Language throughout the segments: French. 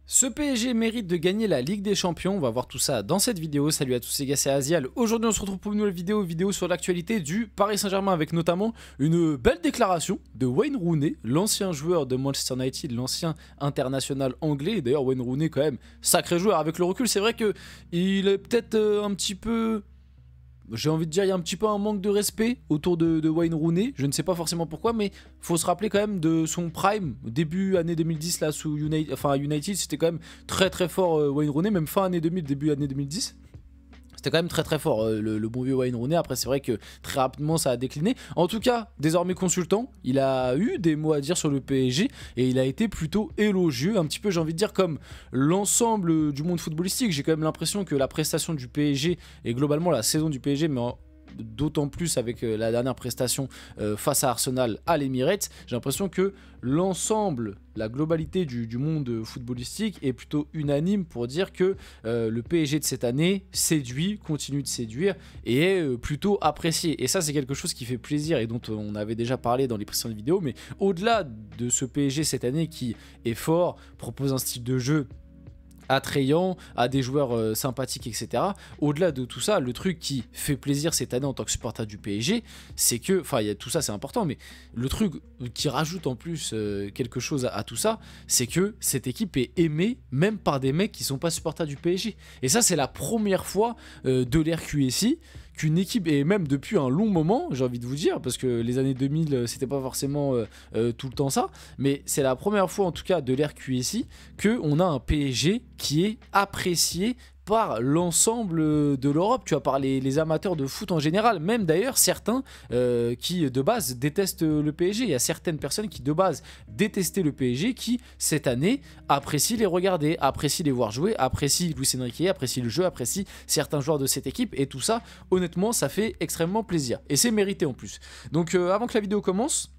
Ce PSG mérite de gagner la Ligue des Champions, on va voir tout ça dans cette vidéo. Salut à tous les gars, c'est Azial. Aujourd'hui on se retrouve pour une nouvelle vidéo sur l'actualité du Paris Saint-Germain avec notamment une belle déclaration de Wayne Rooney, l'ancien joueur de Manchester United, l'ancien international anglais. D'ailleurs Wayne Rooney quand même sacré joueur. Avec le recul c'est vrai que il est peut-être un petit peu... J'ai envie de dire, il y a un petit peu un manque de respect autour de Wayne Rooney. Je ne sais pas forcément pourquoi, mais faut se rappeler quand même de son prime, début année 2010, là, sous United, enfin, United, c'était quand même très très fort Wayne Rooney, même fin année 2000, début année 2010. C'était quand même très très fort le bon vieux Wayne Rooney. Après c'est vrai que très rapidement ça a décliné. En tout cas, désormais consultant, il a eu des mots à dire sur le PSG et il a été plutôt élogieux. Un petit peu j'ai envie de dire comme l'ensemble du monde footballistique. J'ai quand même l'impression que la prestation du PSG et globalement la saison du PSG, mais d'autant plus avec la dernière prestation face à Arsenal à l'Emirates, j'ai l'impression que l'ensemble, la globalité du monde footballistique est plutôt unanime pour dire que le PSG de cette année séduit, continue de séduire et est plutôt apprécié. Et ça c'est quelque chose qui fait plaisir et dont on avait déjà parlé dans les précédentes vidéos, mais au-delà de ce PSG cette année qui est fort, propose un style de jeu attrayant, à des joueurs sympathiques, etc. Au-delà de tout ça, le truc qui fait plaisir cette année en tant que supporter du PSG, c'est que, enfin, tout ça c'est important, mais le truc qui rajoute en plus quelque chose à tout ça, c'est que cette équipe est aimée même par des mecs qui sont pas supporters du PSG. Et ça, c'est la première fois de l'ère QSI qu'une équipe, et même depuis un long moment, j'ai envie de vous dire, parce que les années 2000, c'était pas forcément tout le temps ça, mais c'est la première fois en tout cas de l'ère QSI qu'on a un PSG qui est apprécié par l'ensemble de l'Europe, tu vois, par les amateurs de foot en général, même d'ailleurs certains qui de base détestent le PSG. Il y a certaines personnes qui de base détestaient le PSG qui cette année apprécient les regarder, apprécient les voir jouer, apprécient Luis Enrique, apprécient le jeu, apprécient certains joueurs de cette équipe, et tout ça honnêtement ça fait extrêmement plaisir et c'est mérité en plus. Donc avant que la vidéo commence,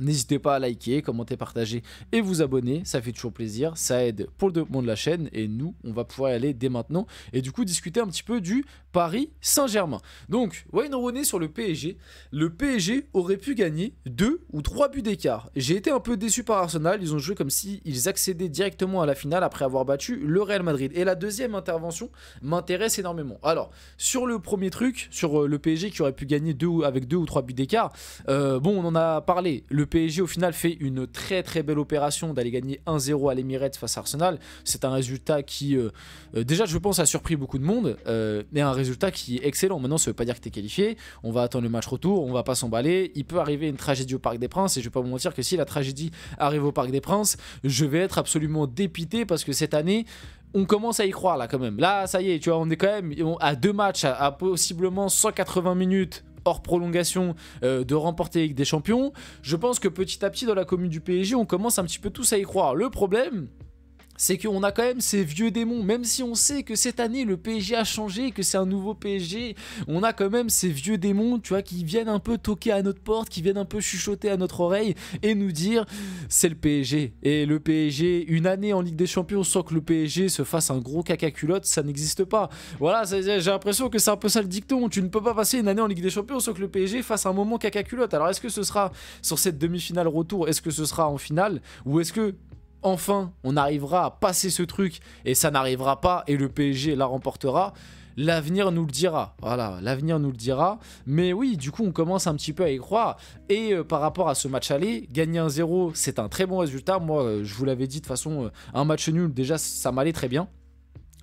n'hésitez pas à liker, commenter, partager et vous abonner, ça fait toujours plaisir, ça aide pour le développement de la chaîne et nous, on va pouvoir y aller dès maintenant et du coup discuter un petit peu du Paris Saint-Germain. Donc, Wayne Rooney sur le PSG aurait pu gagner 2 ou 3 buts d'écart. J'ai été un peu déçu par Arsenal, ils ont joué comme s'ils accédaient directement à la finale après avoir battu le Real Madrid. Et la deuxième intervention m'intéresse énormément. Alors, sur le premier truc, sur le PSG qui aurait pu gagner avec 2 ou 3 buts d'écart, bon, on en a parlé, le PSG au final fait une très très belle opération d'aller gagner 1-0 à l'Emirates face à Arsenal. C'est un résultat qui déjà je pense a surpris beaucoup de monde et un résultat qui est excellent. Maintenant ça veut pas dire que tu es qualifié, on va attendre le match retour, on va pas s'emballer, il peut arriver une tragédie au Parc des Princes et je vais pas vous mentir que si la tragédie arrive au Parc des Princes, je vais être absolument dépité parce que cette année on commence à y croire là quand même. Là ça y est, tu vois, on est quand même à 2 matchs à possiblement 180 minutes hors prolongation de remporter avec des champions. Je pense que petit à petit dans la commune du PSG on commence un petit peu tous à y croire. Le problème c'est qu'on a quand même ces vieux démons, même si on sait que cette année le PSG a changé, que c'est un nouveau PSG, on a quand même ces vieux démons, tu vois, qui viennent un peu toquer à notre porte, qui viennent un peu chuchoter à notre oreille et nous dire c'est le PSG. Et le PSG, une année en Ligue des Champions sans que le PSG se fasse un gros caca culotte, ça n'existe pas. Voilà, j'ai l'impression que c'est un peu ça le dicton, tu ne peux pas passer une année en Ligue des Champions sans que le PSG fasse un moment caca culotte. Alors est-ce que ce sera sur cette demi-finale retour, est-ce que ce sera en finale, ou est-ce que enfin on arrivera à passer ce truc et ça n'arrivera pas et le PSG la remportera? L'avenir nous le dira, voilà, l'avenir nous le dira, mais oui, du coup on commence un petit peu à y croire, et par rapport à ce match aller, gagner 1-0 c'est un très bon résultat. Moi je vous l'avais dit de toute façon, un match nul déjà ça m'allait très bien.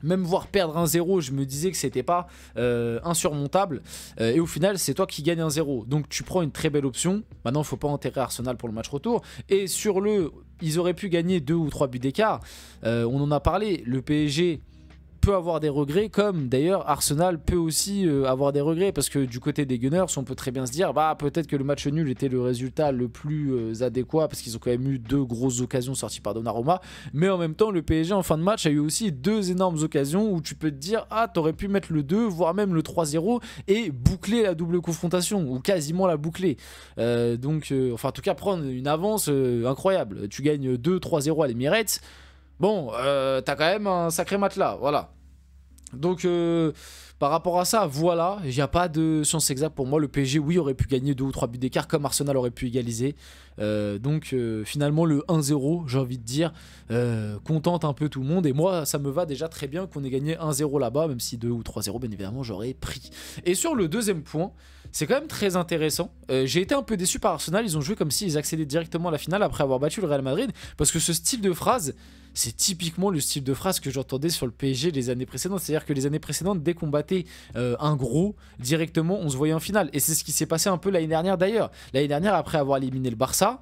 Même voir perdre 1-0, je me disais que c'était pas insurmontable. Et au final, c'est toi qui gagne 1-0. Donc tu prends une très belle option. Maintenant, il ne faut pas enterrer Arsenal pour le match retour. Et sur ils auraient pu gagner 2 ou 3 buts d'écart. On en a parlé. Le PSG peut avoir des regrets, comme d'ailleurs Arsenal peut aussi avoir des regrets, parce que du côté des Gunners on peut très bien se dire bah peut-être que le match nul était le résultat le plus adéquat parce qu'ils ont quand même eu 2 grosses occasions sorties par Donnarumma, mais en même temps le PSG en fin de match a eu aussi 2 énormes occasions où tu peux te dire ah t'aurais pu mettre le 2 voire même le 3-0 et boucler la double confrontation ou quasiment la boucler, enfin en tout cas prendre une avance incroyable. Tu gagnes 2-3-0 à l'Emirates. Bon, t'as quand même un sacré match là, voilà. Donc par rapport à ça, voilà, il n'y a pas de science exacte pour moi. Le PSG, oui, aurait pu gagner 2 ou 3 buts d'écart comme Arsenal aurait pu égaliser. Donc finalement le 1-0, j'ai envie de dire, contente un peu tout le monde. Et moi, ça me va déjà très bien qu'on ait gagné 1-0 là-bas, même si 2 ou 3-0, bien évidemment, j'aurais pris. Et sur le deuxième point, c'est quand même très intéressant. J'ai été un peu déçu par Arsenal. Ils ont joué comme s'ils accédaient directement à la finale après avoir battu le Real Madrid. Parce que ce style de phrase, c'est typiquement le style de phrase que j'entendais sur le PSG les années précédentes. C'est-à-dire que les années précédentes, dès qu'on battait un gros, directement, on se voyait en finale. Et c'est ce qui s'est passé un peu l'année dernière d'ailleurs. L'année dernière, après avoir éliminé le Barça,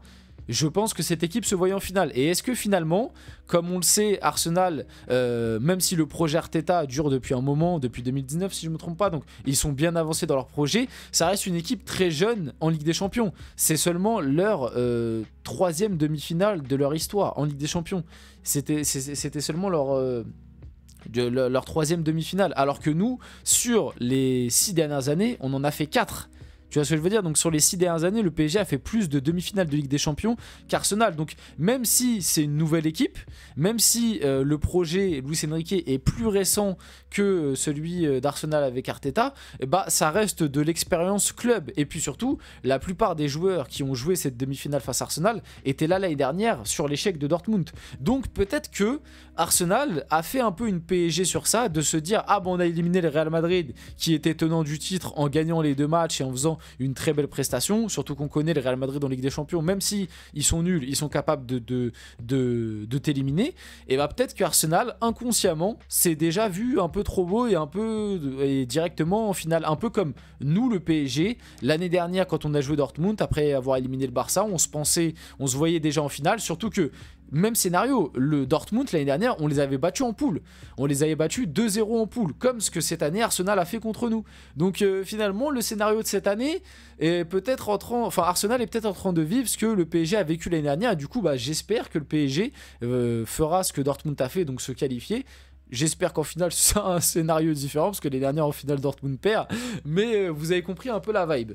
je pense que cette équipe se voyait en finale. Et est-ce que finalement, comme on le sait, Arsenal, même si le projet Arteta dure depuis un moment, depuis 2019 si je ne me trompe pas, donc ils sont bien avancés dans leur projet, ça reste une équipe très jeune en Ligue des Champions. C'est seulement leur 3e demi-finale de leur histoire en Ligue des Champions. C'était seulement leur 3e demi-finale. Alors que nous, sur les 6 dernières années, on en a fait 4. Tu vois ce que je veux dire? Donc sur les 6 dernières années, le PSG a fait plus de demi-finales de Ligue des Champions qu'Arsenal. Donc même si c'est une nouvelle équipe, même si le projet Luis Enrique est plus récent que celui d'Arsenal avec Arteta, bah, ça reste de l'expérience club. Et puis surtout, la plupart des joueurs qui ont joué cette demi-finale face à Arsenal étaient là l'année dernière sur l'échec de Dortmund. Donc peut-être que Arsenal a fait un peu une PSG sur ça, de se dire ah bon, on a éliminé le Real Madrid qui était tenant du titre en gagnant les 2 matchs et en faisant une très belle prestation, surtout qu'on connaît le Real Madrid en Ligue des Champions, même si ils sont nuls, ils sont capables de t'éliminer. Et bah peut-être que Arsenal inconsciemment s'est déjà vu un peu trop beau et directement en finale, un peu comme nous le PSG l'année dernière quand on a joué Dortmund après avoir éliminé le Barça, on se voyait déjà en finale, surtout que même scénario, le Dortmund l'année dernière, on les avait battus en poule. On les avait battus 2-0 en poule, comme ce que cette année Arsenal a fait contre nous. Donc finalement, le scénario de cette année est peut-être Arsenal est peut-être en train de vivre ce que le PSG a vécu l'année dernière. Et du coup, bah, j'espère que le PSG fera ce que Dortmund a fait, donc se qualifier. J'espère qu'en finale, ce sera un scénario différent, parce que les dernières en finale, Dortmund perd. Mais vous avez compris un peu la vibe.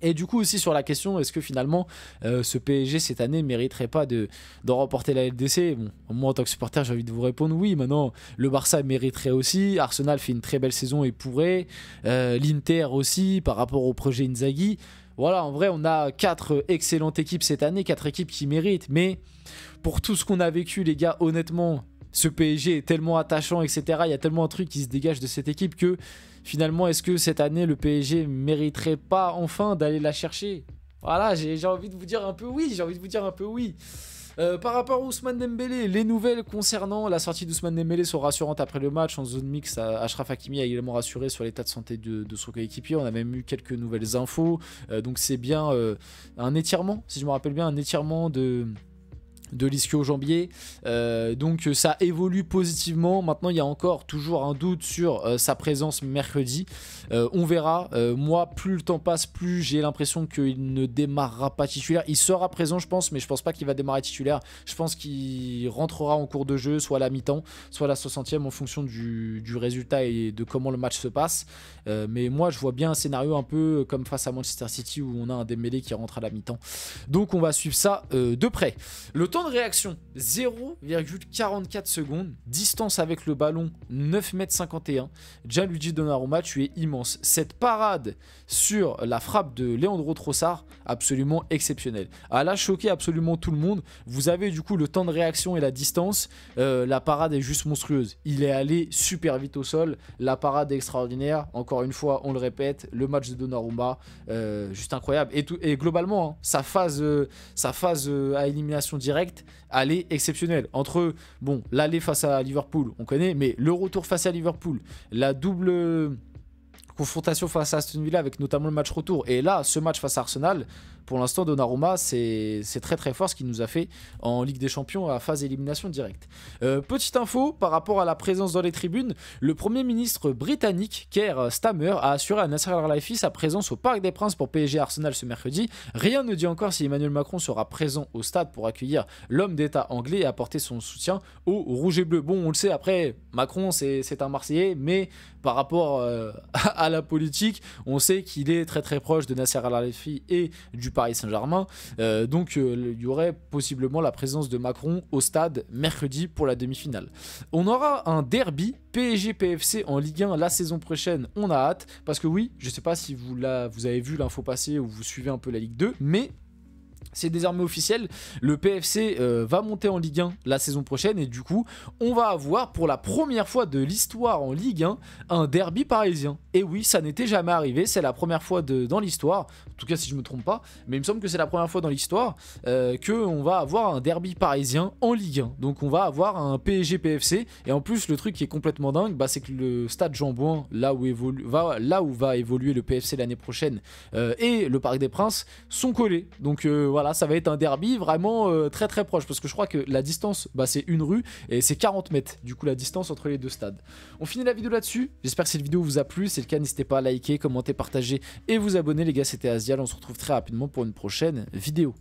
Et du coup aussi sur la question, est-ce que finalement ce PSG cette année ne mériterait pas de remporter la LDC? Bon, moi en tant que supporter j'ai envie de vous répondre oui. Maintenant le Barça mériterait aussi, Arsenal fait une très belle saison et pourrait, l'Inter aussi par rapport au projet Inzaghi. Voilà, en vrai on a 4 excellentes équipes cette année, 4 équipes qui méritent. Mais pour tout ce qu'on a vécu les gars, honnêtement, ce PSG est tellement attachant, etc. Il y a tellement un truc qui se dégage de cette équipe que finalement, est-ce que cette année, le PSG mériterait pas enfin d'aller la chercher? Voilà, j'ai envie de vous dire un peu oui. Par rapport à Ousmane Dembélé, les nouvelles concernant la sortie d'Ousmane Dembélé sont rassurantes après le match. En zone mixte, Achraf Hakimi a également rassuré sur l'état de santé de son coéquipier. On a même eu quelques nouvelles infos. Donc c'est bien un étirement, si je me rappelle bien, un étirement de l'ischio-jambier, donc ça évolue positivement. Maintenant il y a encore toujours un doute sur sa présence mercredi, on verra. Moi plus le temps passe, plus j'ai l'impression qu'il ne démarrera pas titulaire. Il sera présent je pense, mais je pense pas qu'il va démarrer titulaire. Je pense qu'il rentrera en cours de jeu, soit à la mi-temps, soit à la 60e en fonction du résultat et de comment le match se passe. Mais moi je vois bien un scénario un peu comme face à Manchester City où on a un Dembélé qui rentre à la mi-temps. Donc on va suivre ça de près. Le temps de réaction 0,44 secondes, distance avec le ballon 9,51 m. Gianluigi Donnarumma, tu es immense. Cette parade sur la frappe de Leandro Trossard, absolument exceptionnelle. Elle a choqué absolument tout le monde. Vous avez du coup le temps de réaction et la distance. La parade est juste monstrueuse. Il est allé super vite au sol. La parade est extraordinaire. Encore une fois, on le répète, le match de Donnarumma, juste incroyable. Et globalement, hein, sa phase à élimination directe, elle est exceptionnelle. Entre, bon, l'aller face à Liverpool, on connaît, mais le retour face à Liverpool, la double confrontation face à Aston Villa avec notamment le match retour, et là, ce match face à Arsenal, pour l'instant, Donnarumma, c'est très très fort ce qu'il nous a fait en Ligue des Champions à phase élimination directe. Petite info par rapport à la présence dans les tribunes, le Premier ministre britannique, Keir Starmer, a assuré à Nasser Al-Khelaifi sa présence au Parc des Princes pour PSG Arsenal ce mercredi. Rien ne dit encore si Emmanuel Macron sera présent au stade pour accueillir l'homme d'État anglais et apporter son soutien aux Rouges et Bleus. Bon, on le sait, après, Macron, c'est un Marseillais, mais par rapport à la politique. On sait qu'il est très proche de Nasser Al-Khelaifi et du Paris Saint-Germain. Donc il y aurait possiblement la présence de Macron au stade mercredi pour la demi-finale. On aura un derby PSG-PFC en Ligue 1 la saison prochaine, on a hâte, parce que oui, je sais pas si vous avez vu l'info passer ou vous suivez un peu la Ligue 2, mais c'est désormais officiel, le PFC va monter en Ligue 1 la saison prochaine et du coup, on va avoir pour la première fois de l'histoire en Ligue 1 un derby parisien. Et oui, ça n'était jamais arrivé, c'est la première fois dans l'histoire, en tout cas si je me trompe pas, mais il me semble que c'est la première fois dans l'histoire qu'on va avoir un derby parisien en Ligue 1. Donc on va avoir un PSG-PFC et en plus le truc qui est complètement dingue, c'est que le stade Jean-Bouin, là où va évoluer le PFC l'année prochaine et le Parc des Princes sont collés. Donc voilà, ça va être un derby vraiment très proche parce que je crois que la distance c'est une rue et c'est 40 mètres du coup la distance entre les deux stades. On finit la vidéo là-dessus, j'espère que cette vidéo vous a plu, si c'est le cas n'hésitez pas à liker, commenter, partager et vous abonner les gars, c'était Azial, on se retrouve très rapidement pour une prochaine vidéo.